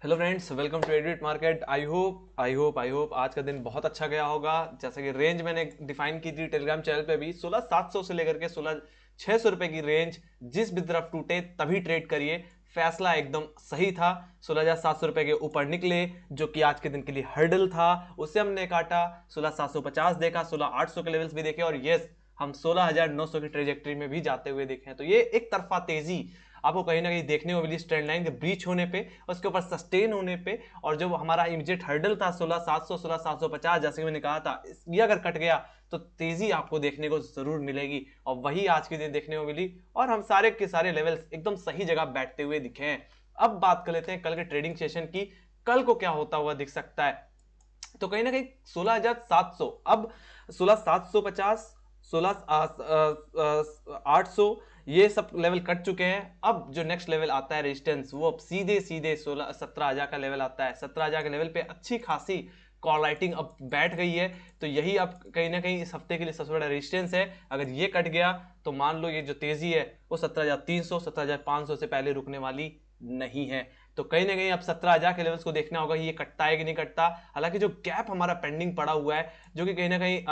Hello friends, welcome to एडविट market. I hope आज का दिन बहुत अच्छा गया होगा। जैसे कि रेंज मैंने डिफाइन की थी टेलीग्राम चैनल पे भी 16,700 से लेकर के 16,600 रुपए की रेंज जिस भी तरफ टूटे तभी ट्रेड करिए। फैसला एकदम सही था। 16,700 रुपए के ऊपर निकले जो कि आज के दिन के लिए हर्डल था, उसे हमने काटा। 16,750 देखा, 16,800 के लेवल्स भी देखे और यस, हम 16,900 की ट्रेजेक्ट्री में भी जाते हुए देखे हैं। तो ये एक तरफा तेजी आपको कहीं ना कहीं देखने को मिली ट्रेंड लाइन के ब्रीच होने पे, उसके ऊपर सस्टेन होने पे। और जो हमारा इमीडिएट हर्डल था 16,700 16,750, जैसे कि मैंने कहा था, ये अगर कट गया तो तेजी आपको देखने को जरूर मिलेगी और वही आज के दिन देखने को मिली और हम सारे के सारे लेवल्स एकदम सही जगह बैठते हुए दिखे हैं। अब बात कर लेते हैं कल के ट्रेडिंग सेशन की। कल को क्या होता हुआ दिख सकता है? तो कहीं ना कहीं 16,700, अब 16,750, 16,800 ये सब लेवल कट चुके हैं। अब जो नेक्स्ट लेवल आता है रेजिस्टेंस, वो अब सीधे सीधे 17,000 का लेवल आता है। 17,000 के लेवल पे अच्छी खासी कॉल राइटिंग अब बैठ गई है। तो यही अब कहीं ना कहीं इस हफ्ते के लिए सबसे बड़ा रेजिस्टेंस है। अगर ये कट गया तो मान लो ये जो तेजी है वो 17,300 17,500 से पहले रुकने वाली नहीं है। तो कहीं ना कहीं अब 17,000 के लेवल्स को देखना होगा ये कटता है कि नहीं कटता। हालांकि जो गैप हमारा पेंडिंग पड़ा हुआ है, जो कि कहीं ना कहीं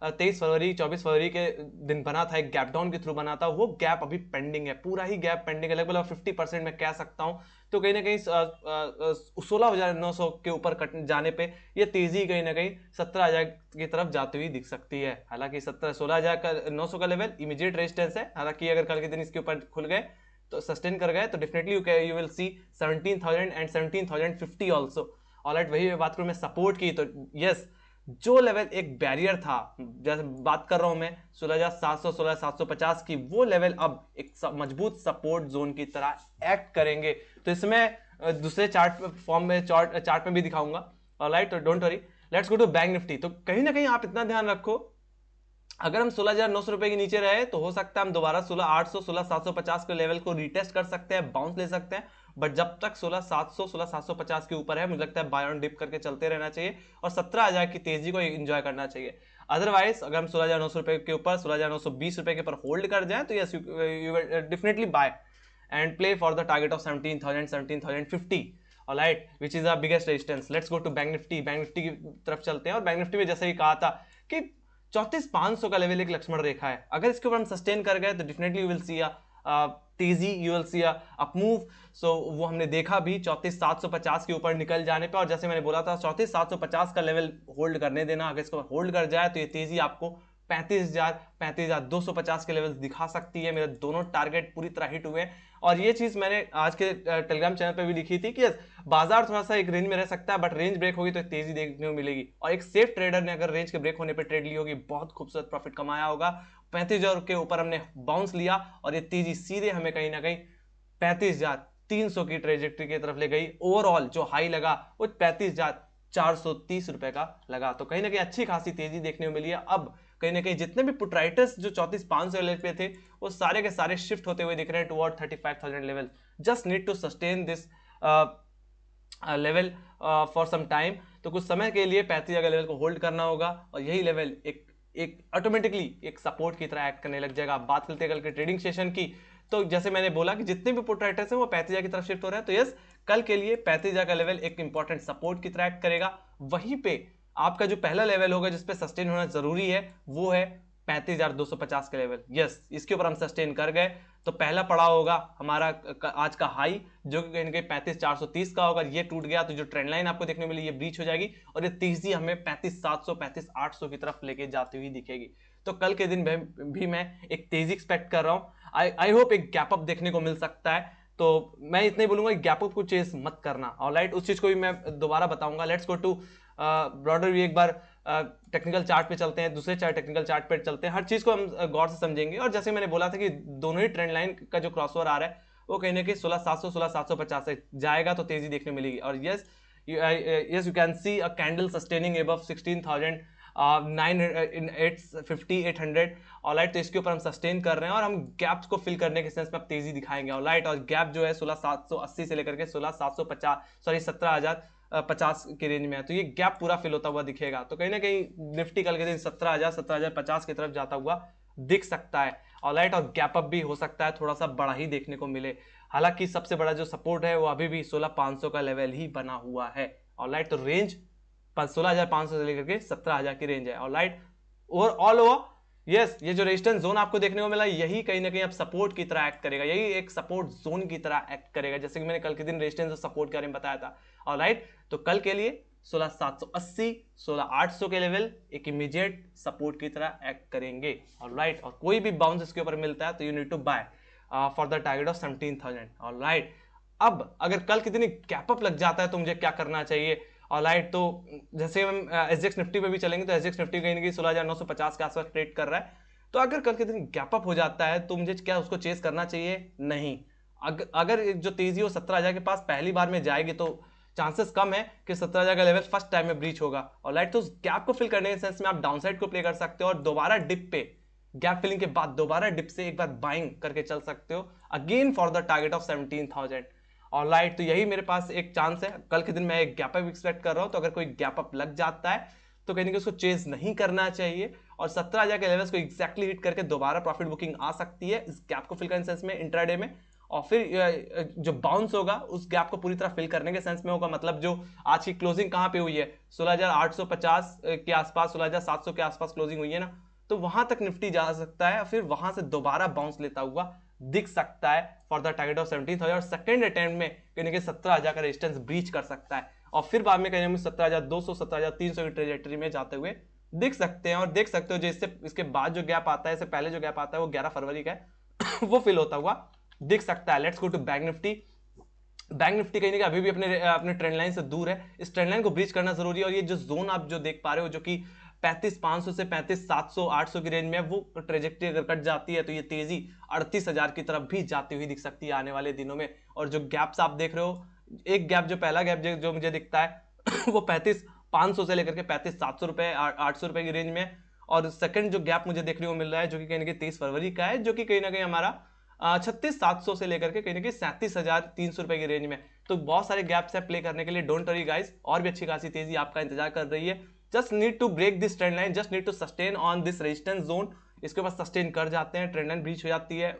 23 फरवरी 24 फरवरी के दिन बना था, एक गैप डाउन के थ्रू बना था, वो गैप अभी पेंडिंग है, पूरा ही गैप पेंडिंग है, लगभग 50% मैं कह सकता हूं। तो कहीं ना कहीं 16,900 के ऊपर कट जाने पे ये तेजी कहीं ना कहीं 17,000 की तरफ जाती हुई दिख सकती है। हालांकि 16,900 का लेवल इमीडिएट रेजिस्टेंस है। हालांकि अगर कल के दिन इसके ऊपर खुल गए तो सस्टेन कर गए तो definitely you will C 17,000 and 17,050 also. Alright, वही बात करूं मैं सपोर्ट की तो यस, जो लेवल एक बैरियर था, जैसे बात कर रहा हूं मैं 16,700 16,750 की, वो लेवल अब एक मजबूत सपोर्ट जोन की तरह एक्ट करेंगे। तो इसमें दूसरे चार्ट फॉर्म में चार्ट में भी दिखाऊंगा। ऑलराइट, तो don't worry, let's go to Bank Nifty. तो कहीं ना कहीं आप इतना ध्यान रखो, अगर हम 16,900 रुपए के नीचे रहे तो हो सकता है हम दोबारा 16,800 16,750 के लेवल को रीटेस्ट कर सकते हैं, बाउंस ले सकते हैं। बट जब तक 16,700 16,750 के ऊपर है, मुझे लगता है बाय ऑन डिप करके चलते रहना चाहिए और 17,000 की तेजी को एंजॉय करना चाहिए। अदरवाइज अगर हम 16,900 रुपए के ऊपर 16,920 रुपए के ऊपर होल्ड कर जाए तो yes, you will definitely buy and play for the target of 17,000 17,050। Alright, which is our biggest resistance. Let's go to Bank Nifty. Bank Nifty की तरफ चलते हैं और बैंक निफ्टी में जैसे ही कहा था कि 34,500 का लेवल एक लक्ष्मण रेखा है। अगर इसके ऊपर हम सस्टेन कर गए तो डेफिनेटली यू विल सी तेजी, you will see up move. So वो हमने देखा भी 34,750 के ऊपर निकल जाने पे। और जैसे मैंने बोला था 34,750 का लेवल होल्ड करने देना, अगर इसको होल्ड कर जाए तो ये तेजी आपको 35,000 35,250 के लेवल दिखा सकती है। मेरे दोनों टारगेट पूरी तरह हिट हुए। और ये चीज मैंने आज के टेलीग्राम चैनल पे भी लिखी थी कि बाजार थोड़ा सा एक रेंज में रह सकता है, बट रेंज ब्रेक होगी तो तेजी देखने को मिलेगी। और एक सेफ ट्रेडर ने अगर रेंज के ब्रेक होने पे ट्रेड ली होगी, बहुत खूबसूरत प्रॉफिट कमाया होगा। 35,000 के ऊपर हमने बाउंस लिया और ये तेजी सीधे हमें कहीं ना कहीं 35,300 की ट्रेजेक्ट्री की तरफ ले गई। ओवरऑल जो हाई लगा वो 35,430 रुपए का लगा। तो कहीं ना कहीं अच्छी खासी तेजी देखने को मिली है। अब कहीं ना कहीं जितने भी पुट राइटर्स जो 34,500 लेवल पे थे, वो सारे के सारे शिफ्ट होते हुए दिख रहे हैं toward 35,000 level. Just need to sustain this level for some time. तो कुछ समय के लिए 35,000 लेवल को होल्ड करना होगा और यही लेवल एक एक ऑटोमेटिकली एक सपोर्ट की तरह एक्ट करने लग जाएगा। बात करते हैं कल के ट्रेडिंग सेशन की, तो जैसे मैंने बोला कि जितने भी पुट राइटर्स हैं वो 35,000 की तरफ शिफ्ट हो रहे हैं। तो यस, कल के लिए 35,000 का लेवल एक इंपॉर्टेंट सपोर्ट की तरह एक्ट करेगा। वहीं पे आपका जो पहला लेवल होगा जिसपे सस्टेन होना जरूरी है, वो है 35,250 का लेवल। यस, इसके ऊपर हम सस्टेन कर गए तो पहला पड़ाव होगा हमारा आज का हाई, जो कि कहीं ना कहीं 35,430 का होगा। ये टूट गया तो जो ट्रेंड लाइन आपको देखने मिली ये ब्रीच हो जाएगी और ये तेजी हमें 35,700 35,800 की तरफ लेके जाती हुई दिखेगी। तो कल के दिन भी मैं एक तेजी एक्सपेक्ट कर रहा हूं। आई होप एक गैप अप देखने को मिल सकता है। तो मैं इतना ही बोलूंगा, गैप अप को चेस मत करना। ऑलराइट, उस चीज को भी मैं दोबारा बताऊंगा। Let's go to broader view. एक बार टेक्निकल चार्ट पे चलते हैं, दूसरे टेक्निकल चार्ट पे चलते हैं, हर चीज को हम गौर से समझेंगे। और जैसे मैंने बोला था कि दोनों ही ट्रेंड लाइन का जो क्रॉसओवर आ रहा है वो कहीं ना कहीं 16,700 16,750 से जाएगा तो तेजी देखने मिलेगी। और yes, you can see a candle sustaining above 16,000 950 800। Alright, तो इसके ऊपर हम सस्टेन कर रहे हैं और हम गैप्स को फिल करने के सेंस में अब तेजी दिखाएंगे। ऑलराइट, और गैप जो है 16,780 से लेकर के 16,750 सॉरी 17,050 की रेंज में है। तो ये गैप पूरा फिल होता हुआ दिखेगा। तो कहीं ना कहीं निफ्टी कल के दिन 17,000 17,050 की तरफ जाता हुआ दिख सकता है। ऑलराइट, और गैप अप भी हो सकता है थोड़ा सा बड़ा ही देखने को मिले। हालांकि सबसे बड़ा जो सपोर्ट है वो अभी भी 16,500 का लेवल ही बना हुआ है। ऑलराइट, तो रेंज 16,500 से लेकर के 17,000 की रेंज है। ऑलराइट, और ऑल ओवर यस, ये जो रेजिस्टेंस जोन आपको देखने को मिला यही कहीं ना कहीं अब सपोर्ट की तरह एक्ट करेगा, यही एक सपोर्ट जोन की तरह एक्ट करेगा, जैसे कि मैंने कल के दिन रेजिस्टेंस और सपोर्ट के बारे में बताया था। ऑलराइट, तो कल के लिए 16,780 16,800 के लेवल एक इमीडिएट सपोर्ट की तरह एक्ट करेंगे। ऑलराइट, और कोई भी बाउंस इसके ऊपर मिलता है तो you need to buy for the target of 17,000। Alright, अब अगर कल कितनी गैप अप लग जाता है तो मुझे क्या करना चाहिए। ऑलराइट, तो जैसे हम एसजीएक्स निफ्टी पे भी चलेंगे तो एसजीएक्स निफ्टी कहीं ना कहीं 16,950 के आसपास ट्रेड कर रहा है। तो अगर कल के दिन गैप अप हो जाता है तो मुझे क्या उसको चेस करना चाहिए? नहीं। अगर जो तेजी वो 17,000 के पास पहली बार में जाएगी तो चांसेस कम है कि 17,000 का लेवल फर्स्ट टाइम में ब्रीच होगा। ऑलराइट, तो उस गैप को फिल करने के सेंस में आप डाउनसाइड को प्ले कर सकते हो और दोबारा डिप पे गैप फिलिंग के बाद दोबारा डिप से एक बार बाइंग करके चल सकते हो again for the target of 17,000। Alright, तो यही मेरे पास एक चांस है। कल के दिन मैं एक गैप अप एक्सपेक्ट कर रहा हूं, तो अगर कोई गैप अप लग जाता है तो कहीं ना कहीं उसको चेज नहीं करना चाहिए और 17,000 के लेवल्स को एक्जैक्टली हिट करके दोबारा प्रॉफिट बुकिंग आ सकती है इस गैप को फिल करने सेंस में इंट्राडे में। और फिर जो बाउंस होगा उस गैप को पूरी तरह फिल करने के सेंस में होगा। मतलब जो आज की क्लोजिंग कहां पे हुई है 16,850 के आसपास, 16,700 के आसपास क्लोजिंग हुई है ना, तो वहां तक निफ्टी जा सकता है, फिर वहां से दोबारा बाउंस लेता हुआ दिख सकता है फॉर द टारगेट ऑफ 17,000 और सेकंड अटेम्प्ट में कहीं ना 17,000 का रेजिस्टेंस ब्रीच कर सकता है और फिर बाद में कहीं ना 17,200 17,300 की ट्रेजेक्टरी में जाते हुए दिख सकते हैं। और देख सकते हो जो इसके बाद जो गैप आता है, इससे पहले जो गैप आता है वो 11 फरवरी का है वो फिल होता हुआ दिख सकता है। Let's go to Bank Nifty. Bank Nifty कहीं ना अभी भी अपने ट्रेंड लाइन से दूर है, इस ट्रेंड लाइन को ब्रीच करना जरूरी है। और ये जो जोन आप जो देख पा रहे हो जो कि 35,500 से 35,700 800 की रेंज में, वो ट्रेजेक्टरी अगर कट जाती है तो ये तेजी 38,000 की तरफ भी जाती हुई दिख सकती है आने वाले दिनों में। और जो गैप्स आप देख रहे हो, एक गैप जो पहला गैप जो मुझे दिखता है वो 35,500 से लेकर के 35,700 रुपए 800 रुपए की रेंज में। और सेकंड जो गैप मुझे देखने को मिल रहा है जो कि कहीं ना कहीं 23 फरवरी का है, जो कि कहीं ना कहीं हमारा 36,700 से लेकर के कहीं ना कहीं 37,300 रुपए की रेंज में। तो बहुत सारे गैप्स है प्ले करने के लिए, डोंट वरी गाइस, और भी अच्छी खासी तेजी आपका इंतजार कर रही है। Just need to break this trend line, just need to sustain on this resistance zone. इसके बाद सस्टेन कर जाते हैं, ट्रेंड लाइन ब्रीच हो जाती है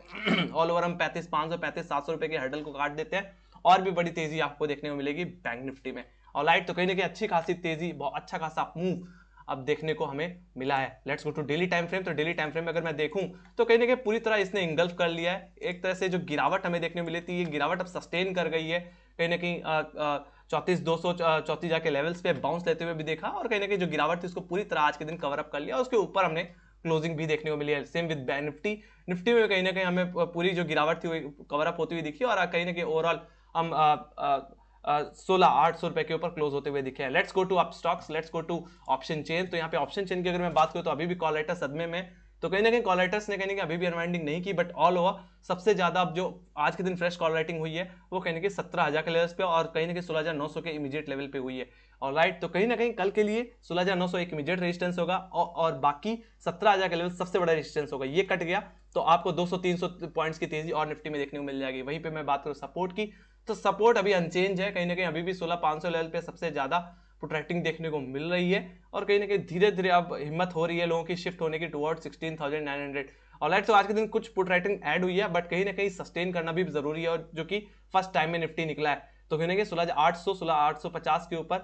ऑल ओवर हम 35,500 35,700 रुपए के हर्डल को काट देते हैं और भी बड़ी तेजी आपको देखने को मिलेगी बैंक निफ्टी में। ऑलराइट, तो कहीं ना कहीं अच्छी खासी तेजी, बहुत अच्छा खासा मूव अब देखने को हमें मिला है। Let's go to daily time frame. तो डेली टाइम फ्रेम में अगर मैं देखूं तो कहीं ना कहीं पूरी तरह इसने इंगल्फ कर लिया है। एक तरह से जो गिरावट हमें देखने मिली थी, ये गिरावट अब सस्टेन कर गई है। कहीं ना कहीं 34,200 34,000 के लेवल्स पे बाउंस लेते हुए भी देखा और कहीं ना कहीं जो गिरावट थी उसको पूरी तरह आज के दिन कवर अप कर लिया और उसके ऊपर हमने क्लोजिंग भी देखने को मिली है। Same with bank Nifty. Nifty में कहीं ना कहीं हमें पूरी जो गिरावट थी वो कवर अप होती हुई दिखी और कहीं ना कहीं ओवरऑल हम 16,800 रुपए के ऊपर क्लोज होते हुए दिखे हैं। Let's go to Upstox, let's go to option chain. तो यहाँ पे ऑप्शन चेन की अगर मैं बात करूं तो अभी भी कॉल राइटर सदमे में, तो कहीं ना कहीं कॉल राइटर्स ने कहीं अभी भी अनवाइंडिंग नहीं की, बट ऑल ओवर सबसे ज्यादा अब जो आज के दिन फ्रेश कॉल राइटिंग हुई है वो कहीं ना कहीं 17,000 के लेवल पे और कहीं ना कहीं 16,900 के इमीडिएट लेवल पे हुई है। ऑलराइट, तो कहीं ना कहीं कल के लिए 16,900 एक इमीडिएट रेजिस्टेंस होगा और बाकी 17,000 का लेवल सबसे बड़ा रेजिस्टेंस होगा। ये कट गया तो आपको 200-300 पॉइंट्स की तेजी और निफ्टी में देखने को मिल जाएगी। वहीं पे मैं बात करूं सपोर्ट की, तो सपोर्ट अभी अनचेंज है, कहीं ना कहीं अभी भी 16,500 लेवल पे सबसे ज्यादा प्रोट्रैक्टिंग देखने को मिल रही है और कहीं ना कहीं धीरे धीरे अब हिम्मत हो रही है लोगों की शिफ्ट होने की टुवर्ड 16,900। ऑलराइट, तो आज के दिन कुछ प्रोट्रैक्टिंग ऐड हुई है बट कहीं ना कहीं सस्टेन करना भी जरूरी है और जो कि फर्स्ट टाइम में निफ्टी निकला है तो कहीं ना कहीं 16,800 16,850 के ऊपर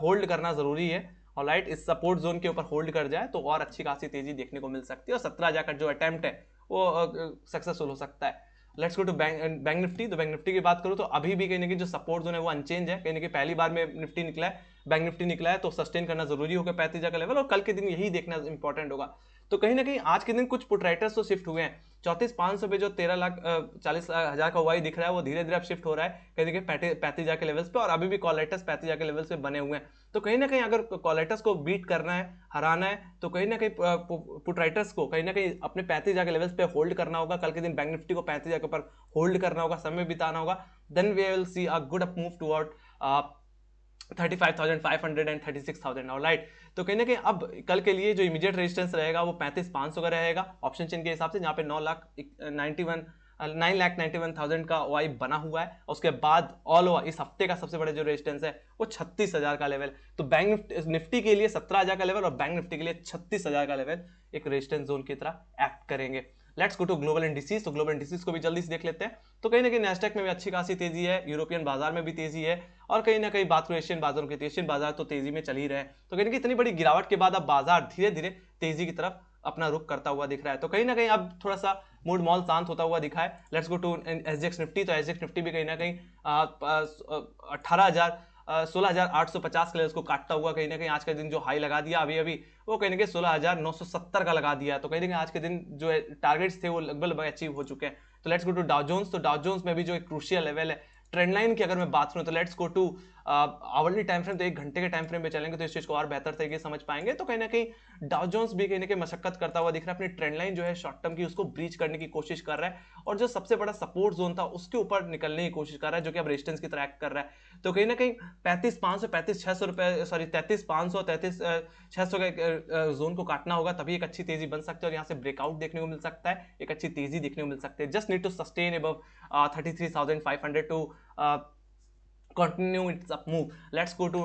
होल्ड करना जरूरी है। ऑलराइट, इस सपोर्ट जोन के ऊपर होल्ड कर जाए तो और अच्छी खासी तेजी देखने को मिल सकती है और 17,000 का जो अटेम्प्ट है वो सक्सेसफुल हो सकता है। Let's go to Bank Nifty. तो बैंक निफ्टी की बात करूं तो अभी भी कहीं ना कहीं जो सपोर्ट जोन है वो अनचेंज है। कहीं ना कहीं पहली बार में निफ्टी निकला है, बैंक निफ्टी निकला है, तो सस्टेन करना जरूरी होगा 35,000 का लेवल और कल के दिन यही देखना इंपॉर्टेंट होगा। तो कहीं ना कहीं आज के दिन कुछ पुट राइटर्स तो शिफ्ट हुए हैं। 34,500 पे जो 13,40,000 का वाई दिख रहा है वो धीरे धीरे अब शिफ्ट हो रहा है कहीं ना कहीं 35,000 के लेवल्स पे और अभी भी कॉल राइटर्स 35,000 के लेवल्स पे बने हुए हैं। तो कहीं ना कहीं अगर कॉल राइटर्स को बीट करना है, हराना है, तो कहीं ना कहीं पुट राइटर्स को कहीं ना कहीं अपने 35,000 के लेवल्स पे होल्ड करना होगा। कल के दिन बैंक निफ्टी को 35,000 के ऊपर होल्ड करना होगा, समय बिताना होगा, then we will see a good up move toward 35,500 and 36,000। ऑलराइट, तो कहीं ना कहीं अब कल के लिए जो इमीडिएट रेजिस्टेंस रहेगा वो 35,500 का रहेगा ऑप्शन चेन के हिसाब से, जहां पे 9,91,000 का वाई बना हुआ है। उसके बाद ऑल ओवर इस हफ्ते का सबसे बड़ा जो रेजिस्टेंस है वो 36,000 का लेवल। तो बैंक निफ्टी के लिए 17,000 का लेवल और बैंक निफ्टी के लिए 36,000 का लेवल एक रेजिस्टेंस जोन की तरह एक्ट करेंगे। Let's go to global indices. तो ग्लोबल इंडिसेस को भी जल्दी से देख लेते हैं। तो कहीं ना कहीं नैस्डैक में भी अच्छी खासी तेजी है, यूरोपियन बाजार में भी तेजी है, और कहीं ना कहीं बात करें एशियन बाजारों की, एशियन बाजार तो तेजी में चल ही रहे। तो कहीं ना कहीं इतनी बड़ी गिरावट के बाद अब बाजार धीरे धीरे तेजी की तरफ अपना रुख करता हुआ दिख रहा है। तो कहीं ना कहीं अब थोड़ा सा मूड मॉल शांत होता हुआ दिखा है। Let's go to SGX Nifty. तो एसजीएक्स निफ्टी भी कहीं ना कहीं 16,850 के लेवल्स को काटता हुआ कहीं ना कहीं आज का दिन जो हाई लगा दिया अभी अभी, वो कहीं ना कहीं 16,970 का लगा दिया। तो कहीं ना कहीं आज के दिन जो टारगेट्स थे वो लगभग अचीव हो चुके हैं। तो let's go to Dow Jones. तो डाउ जोन्स में भी जो एक क्रूशियल लेवल है ट्रेंड लाइन की अगर मैं बात करूं, तो let's go to hourly time frame. तो 1 घंटे के टाइम फ्रेम पे चलेंगे तो इस चीज को और बेहतर तरीके से समझ पाएंगे। तो कहीं ना कहीं डाउ जोन्स भी कहीं ना कहीं मशक्कत करता हुआ दिख रहा है, अपनी ट्रेंड लाइन जो है शॉर्ट टर्म की उसको ब्रीच करने की कोशिश कर रहा है, और जो सबसे बड़ा सपोर्ट जोन था उसके ऊपर निकलने की कोशिश कर रहा है, जो कि अब रेजिस्टेंस की तरह एक्ट कर रहा है। तो कहीं ना कहीं 35,500 35,600 रुपए, सॉरी 33,500 33,600 के जोन को काटना होगा, तभी एक अच्छी तेजी बन सकती है, और यहाँ से ब्रेकआउट देखने को मिल सकता है, एक अच्छी तेजी देखने को मिल सकती है। Just need to sustain above 33,500 to continue its up move. Let's go to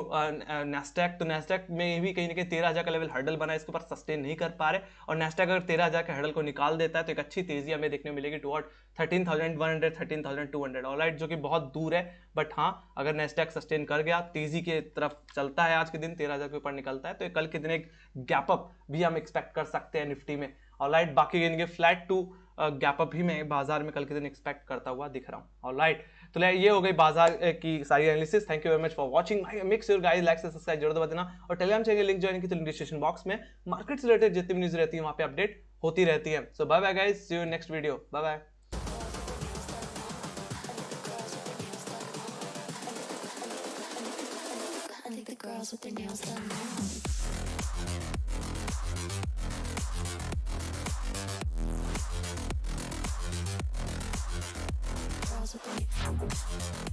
Nasdaq. तो नैस्डैक में भी कहीं ना कहीं 13,000 का लेवल हर्डल बना है, इसके ऊपर सस्टेन नहीं कर पा रहे, और नैस्डैक अगर 13,000 के हर्डल को निकाल देता है तो एक अच्छी तेजी हमें देखने को मिलेगी टुवर्ड 13,100 13,200, ऑलराइट, जो कि बहुत दूर है। बट हाँ, अगर नैस्डैक सस्टेन कर गया, तेजी के तरफ चलता है, आज के दिन 13,000 के ऊपर निकलता है, तो कल के दिन एक गैप अप भी हम एक्सपेक्ट कर सकते हैं निफ्टी में, ऑलराइट। बाकी इनके फ्लैट टू गैप अप भी मैं बाजार में कल के दिन एक्सपेक्ट करता हुआ दिख रहा हूँ, ऑलराइट। तो ये हो गई बाजार की सारी analysis. Thank you very much for watching. Make sure guys like से सब्सक्राइब जरूर दबा देना, और टेलीग्राम चैनल लिंक ज्वाइन की तो डिस्क्रिप्शन बॉक्स में मार्केट से रिलेटेड जितनी भी न्यूज रहती है वहां पे अपडेट होती रहती है। So bye bye guys, see you next video, bye bye. Girls with their nails done now. Girls with their